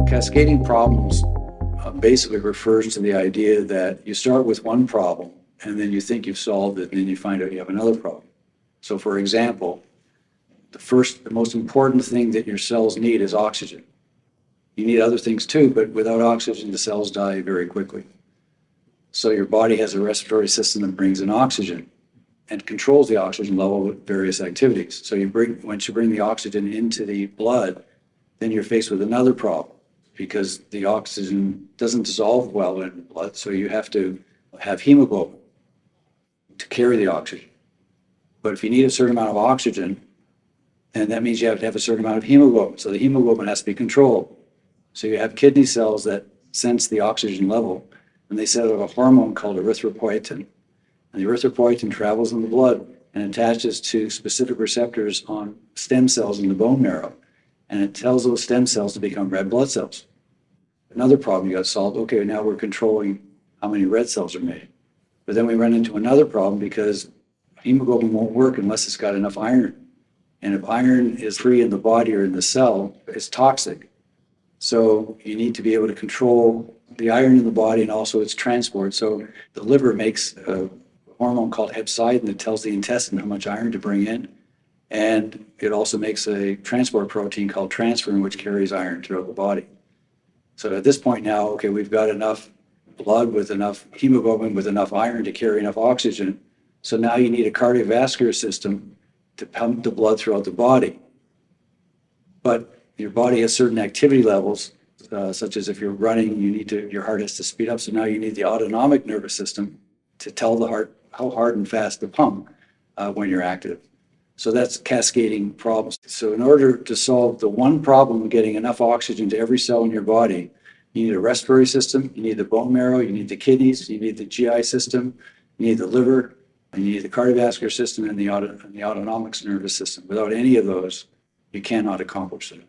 Cascading problems basically refers to the idea that you start with one problem and then you think you've solved it and then you find out you have another problem. So for example, the most important thing that your cells need is oxygen. You need other things too, but without oxygen, the cells die very quickly. So your body has a respiratory system that brings in oxygen and controls the oxygen level with various activities. So once you bring the oxygen into the blood, then you're faced with another problem because the oxygen doesn't dissolve well in blood, so you have to have hemoglobin to carry the oxygen. But if you need a certain amount of oxygen, and that means you have to have a certain amount of hemoglobin, so the hemoglobin has to be controlled. So you have kidney cells that sense the oxygen level, and they set out a hormone called erythropoietin. And the erythropoietin travels in the blood and attaches to specific receptors on stem cells in the bone marrow. And it tells those stem cells to become red blood cells. Another problem you got solved, okay, now we're controlling how many red cells are made. But then we run into another problem because hemoglobin won't work unless it's got enough iron. And if iron is free in the body or in the cell, it's toxic. So you need to be able to control the iron in the body and also its transport. So the liver makes a hormone called hepcidin that tells the intestine how much iron to bring in. And it also makes a transport protein called transferrin, which carries iron throughout the body. So at this point now, okay, we've got enough blood with enough hemoglobin, with enough iron to carry enough oxygen. So now you need a cardiovascular system to pump the blood throughout the body. But your body has certain activity levels, such as if you're running, your heart has to speed up. So now you need the autonomic nervous system to tell the heart how hard and fast to pump when you're active. So that's cascading problems. So in order to solve the one problem of getting enough oxygen to every cell in your body, you need a respiratory system, you need the bone marrow, you need the kidneys, you need the GI system, you need the liver, and you need the cardiovascular system and the autonomic nervous system. Without any of those, you cannot accomplish it.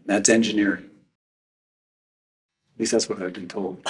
That's engineering. At least that's what I've been told.